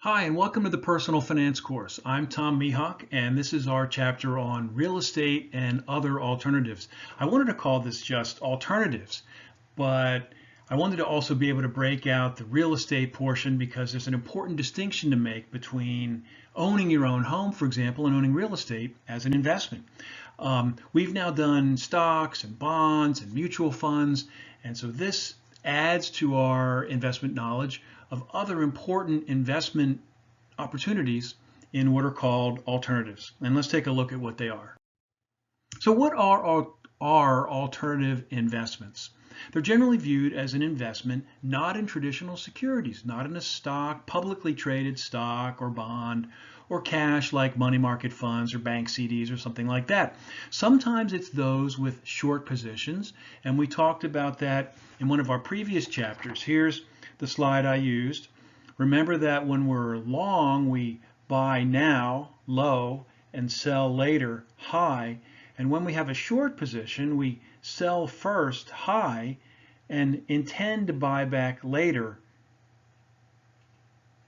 Hi, and welcome to the Personal Finance course. I'm Tom Mihawk, and this is our chapter on real estate and other alternatives. I wanted to call this just alternatives, but I wanted to also be able to break out the real estate portion because there's an important distinction to make between owning your own home, for example, and owning real estate as an investment. We've now done stocks and bonds and mutual funds, and so this adds to our investment knowledge of other important investment opportunities in what are called alternatives. And let's take a look at what they are. So what are alternative investments? They're generally viewed as an investment not in traditional securities, not in a stock, publicly traded stock or bond, or cash like money market funds or bank CDs or something like that. Sometimes it's those with short positions, and we talked about that in one of our previous chapters. Here's the slide I used. Remember that when we're long, we buy now, low, and sell later, high. And when we have a short position, we sell first, high, and intend to buy back later,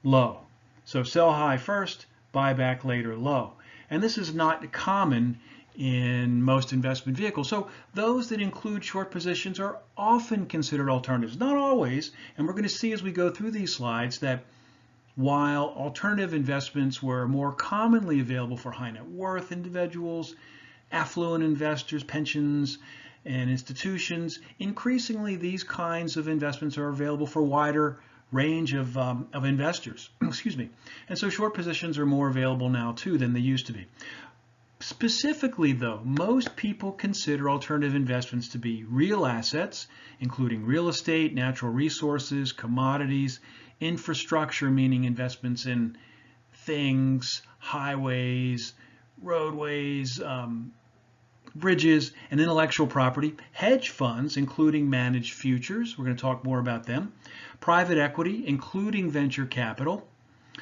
low. So sell high first, buy back later, low. And this is not common in most investment vehicles. So those that include short positions are often considered alternatives. Not always, and we're going to see as we go through these slides that while alternative investments were more commonly available for high net worth individuals, affluent investors, pensions, and institutions, increasingly these kinds of investments are available for a wider range of investors. Excuse me. And so short positions are more available now too than they used to be. Specifically though, most people consider alternative investments to be real assets, including real estate, natural resources, commodities, infrastructure, meaning investments in things, highways, roadways, bridges, and intellectual property, hedge funds, including managed futures, we're going to talk more about them, private equity, including venture capital,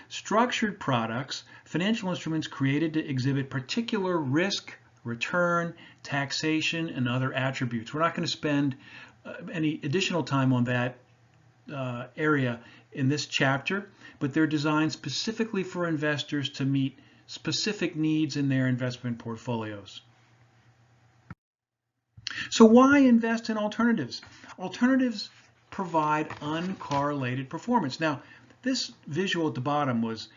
structured products, financial instruments created to exhibit particular risk, return, taxation, and other attributes. We're not going to spend any additional time on that area in this chapter, but they're designed specifically for investors to meet specific needs in their investment portfolios. So why invest in alternatives? Alternatives provide uncorrelated performance. Now, this visual at the bottom was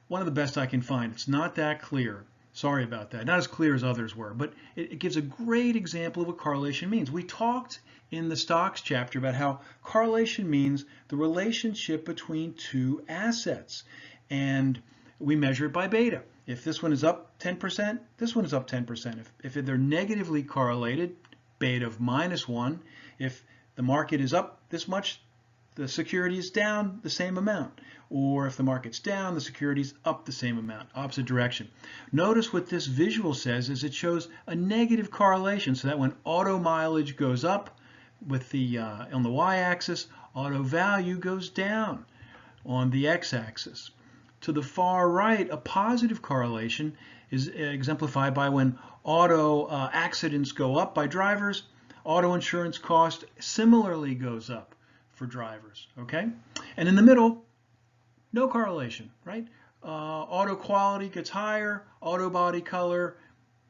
one of the best I can find. It's not that clear. Sorry about that. Not as clear as others were, but it gives a great example of what correlation means. We talked in the stocks chapter about how correlation means the relationship between two assets, and we measure it by beta. If this one is up 10%, this one is up 10%. If they're negatively correlated, beta of -1. If the market is up this much, the security is down the same amount. Or if the market's down, the security is up the same amount, opposite direction. Notice what this visual says is it shows a negative correlation, so that when auto mileage goes up with the on the y-axis, auto value goes down on the x-axis. To the far right, a positive correlation is exemplified by when auto accidents go up by drivers, auto insurance cost similarly goes up for drivers, okay? And in the middle, no correlation, right? Auto quality gets higher, auto body color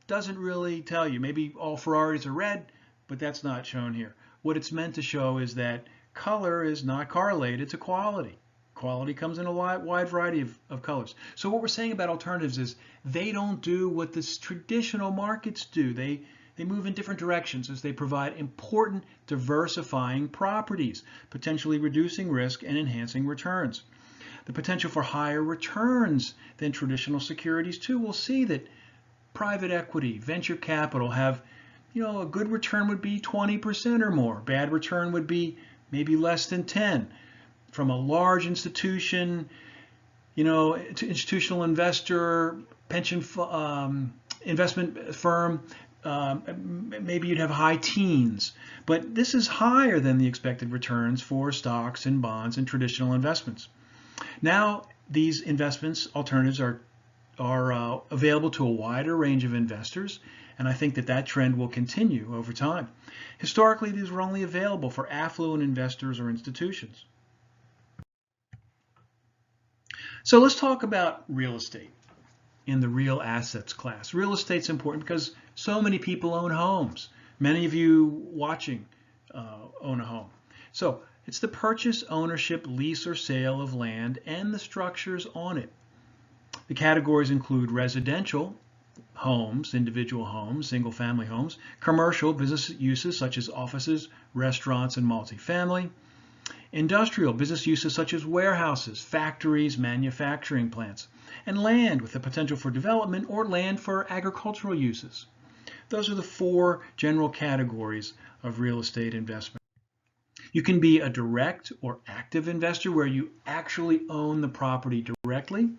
doesn't really tell you. Maybe all Ferraris are red, but that's not shown here. What it's meant to show is that color is not correlated to quality. Quality comes in a wide variety of colors. So what we're saying about alternatives is they don't do what the traditional markets do. They move in different directions as they provide important diversifying properties, potentially reducing risk and enhancing returns. The potential for higher returns than traditional securities too. We'll see that private equity, venture capital have, a good return would be 20% or more. Bad return would be maybe less than 10. From a large institution, to institutional investor, pension investment firm, maybe you'd have high teens, but this is higher than the expected returns for stocks and bonds and traditional investments. Now, these investments, alternatives, are available to a wider range of investors, and I think that trend will continue over time. Historically, these were only available for affluent investors or institutions. So let's talk about real estate in the real assets class. Real estate's important because so many people own homes. Many of you watching own a home. So it's the purchase, ownership, lease, or sale of land and the structures on it. The categories include residential homes, individual homes, single-family homes, commercial business uses such as offices, restaurants, and multifamily, industrial business uses such as warehouses, factories, manufacturing plants, and land with the potential for development or land for agricultural uses. Those are the four general categories of real estate investment. You can be a direct or active investor where you actually own the property directly,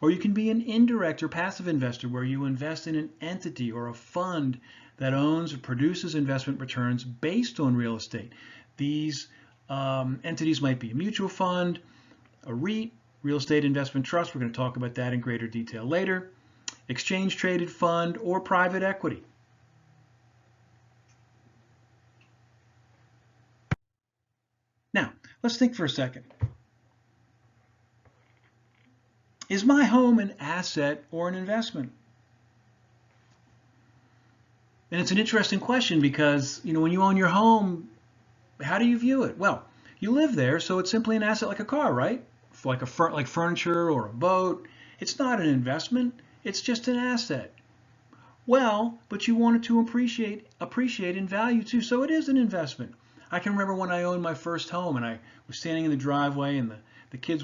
or you can be an indirect or passive investor where you invest in an entity or a fund that owns or produces investment returns based on real estate. These entities might be a mutual fund, a REIT, real estate investment trust. We're going to talk about that in greater detail later. Exchange traded fund or private equity. Now, let's think for a second. Is my home an asset or an investment? And it's an interesting question because, when you own your home, how do you view it? Well, you live there, so it's simply an asset like a car, right? Like furniture or a boat. It's not an investment, it's just an asset. Well, but you want it to appreciate in value too, so it is an investment. I can remember when I owned my first home and I was standing in the driveway and the kids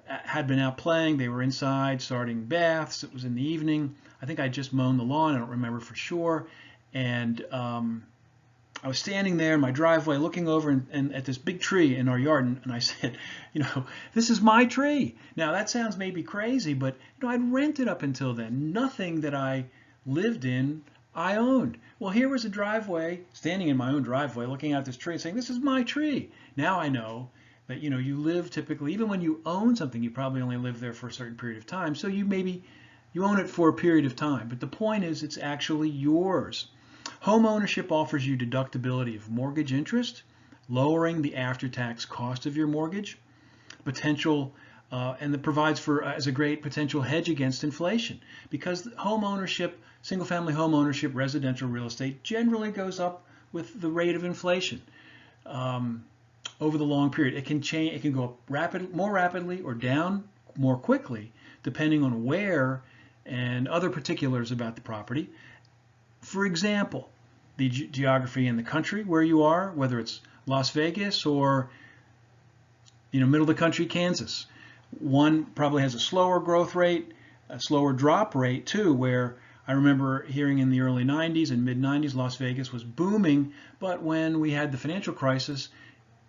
had been out playing. They were inside starting baths. It was in the evening. I think I just mown the lawn. I don't remember for sure. And I was standing there in my driveway looking over and at this big tree in our yard, and I said, this is my tree. Now that sounds maybe crazy, but I'd rented up until then. Nothing that I lived in I owned. Well, here was a driveway, standing in my own driveway, looking at this tree and saying, this is my tree. Now I know that you live typically, even when you own something, you probably only live there for a certain period of time. So you own it for a period of time. But the point is, it's actually yours. Home ownership offers you deductibility of mortgage interest, lowering the after-tax cost of your mortgage, and it provides as a great potential hedge against inflation, because home ownership, single-family home ownership, residential real estate generally goes up with the rate of inflation over the long period. It can change. It can go up more rapidly or down more quickly, depending on where and other particulars about the property. For example, the geography in the country where you are, whether it's Las Vegas or middle of the country Kansas. One probably has a slower growth rate, a slower drop rate too, where I remember hearing in the early 90s and mid 90s, Las Vegas was booming, but when we had the financial crisis,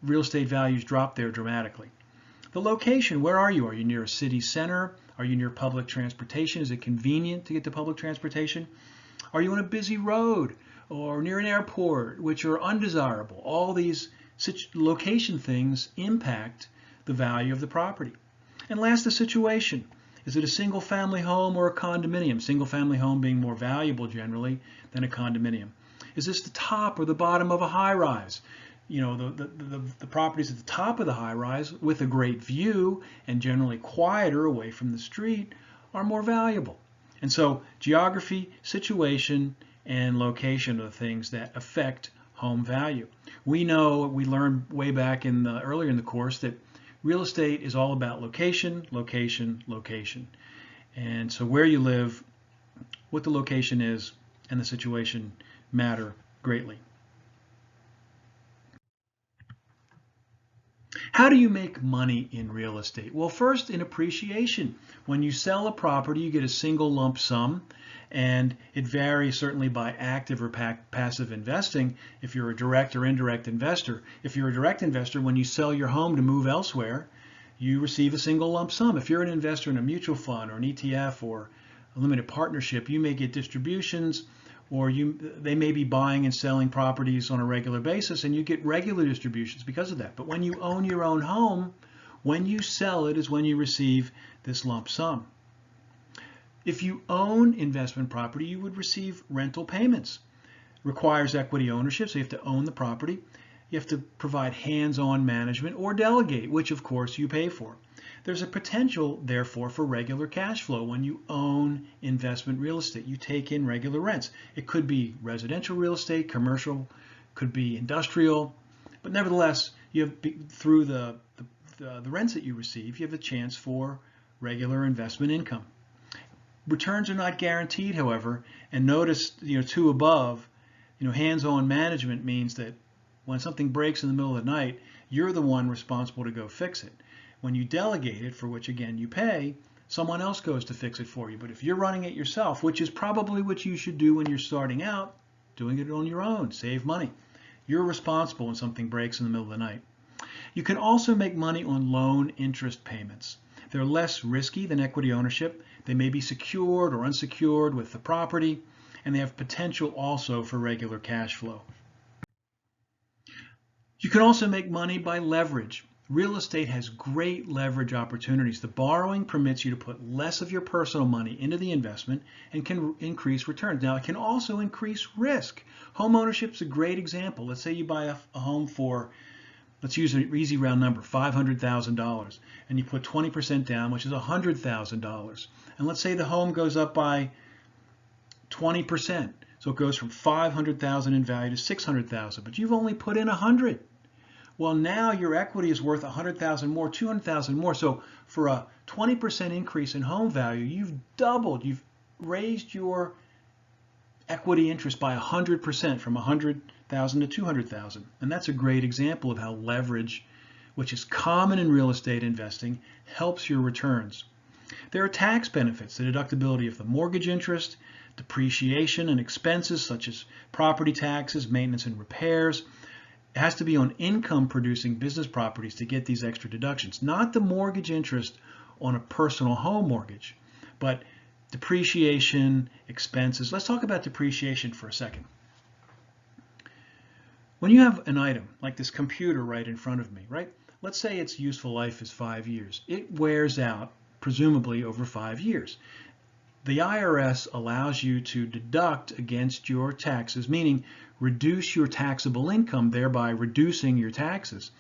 real estate values dropped there dramatically. The location, where are you? Are you near a city center? Are you near public transportation? Is it convenient to get to public transportation? Are you on a busy road or near an airport, which are undesirable? All these location things impact the value of the property. And last, the situation. Is it a single-family home or a condominium? Single-family home being more valuable generally than a condominium. Is this the top or the bottom of a high-rise? The properties at the top of the high-rise with a great view and generally quieter away from the street are more valuable. And so geography, situation, and location are the things that affect home value. We learned way back earlier in the course that real estate is all about location, location, location. And so where you live, what the location is, and the situation matter greatly. How do you make money in real estate? Well, first, in appreciation. When you sell a property, you get a single lump sum, and it varies certainly by active or passive investing if you're a direct or indirect investor. If you're a direct investor, when you sell your home to move elsewhere, you receive a single lump sum. If you're an investor in a mutual fund or an ETF or a limited partnership, you may get distributions, or they may be buying and selling properties on a regular basis, and you get regular distributions because of that. But when you own your own home, when you sell it is when you receive this lump sum. If you own investment property, you would receive rental payments. Requires equity ownership, so you have to own the property. You have to provide hands-on management or delegate, which of course you pay for. There's a potential, therefore, for regular cash flow when you own investment real estate. You take in regular rents. It could be residential real estate, commercial, could be industrial, but nevertheless, you have through the rents that you receive, you have a chance for regular investment income. Returns are not guaranteed, however, and notice, two above, hands-on management means that when something breaks in the middle of the night, you're the one responsible to go fix it. When you delegate it, for which again you pay, someone else goes to fix it for you. But if you're running it yourself, which is probably what you should do when you're starting out, doing it on your own, save money. You're responsible when something breaks in the middle of the night. You can also make money on loan interest payments. They're less risky than equity ownership. They may be secured or unsecured with the property, and they have potential also for regular cash flow. You can also make money by leverage. Real estate has great leverage opportunities. The borrowing permits you to put less of your personal money into the investment and can increase returns. Now, it can also increase risk. Home ownership is a great example. Let's say you buy a home for, let's use an easy round number, $500,000, and you put 20% down, which is $100,000. And let's say the home goes up by 20%. So it goes from $500,000 in value to $600,000, but you've only put in $100,000. Well, now your equity is worth $100,000 more, $200,000 more. So for a 20% increase in home value, you've doubled, you've raised your equity interest by 100% from $100,000 to $200,000. And that's a great example of how leverage, which is common in real estate investing, helps your returns. There are tax benefits, the deductibility of the mortgage interest, depreciation and expenses such as property taxes, maintenance and repairs. It has to be on income producing business properties to get these extra deductions, not the mortgage interest on a personal home mortgage, but depreciation, expenses. Let's talk about depreciation for a second. When you have an item like this computer right in front of me, right? Let's say its useful life is 5 years. It wears out presumably over 5 years. The IRS allows you to deduct against your taxes, meaning reduce your taxable income, thereby reducing your taxes.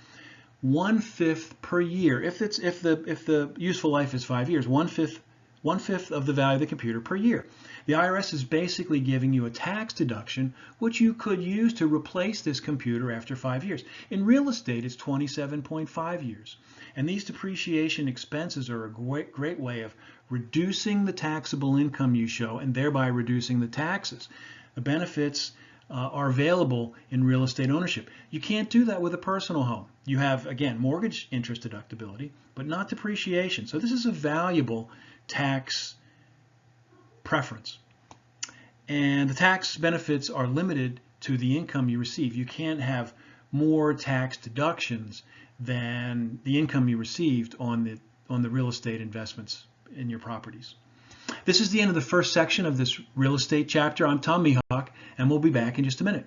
1/5 per year. If the useful life is 5 years, 1/5 of the value of the computer per year. The IRS is basically giving you a tax deduction, which you could use to replace this computer after 5 years. In real estate, it's 27.5 years. And these depreciation expenses are a great way of reducing the taxable income you show and thereby reducing the taxes. The benefits are available in real estate ownership. You can't do that with a personal home. You have, again, mortgage interest deductibility, but not depreciation. So this is a valuable tax preference. And the tax benefits are limited to the income you receive. You can't have more tax deductions than the income you received on the real estate investments in your properties. This is the end of the first section of this real estate chapter. I'm Tom Mihawk, and we'll be back in just a minute.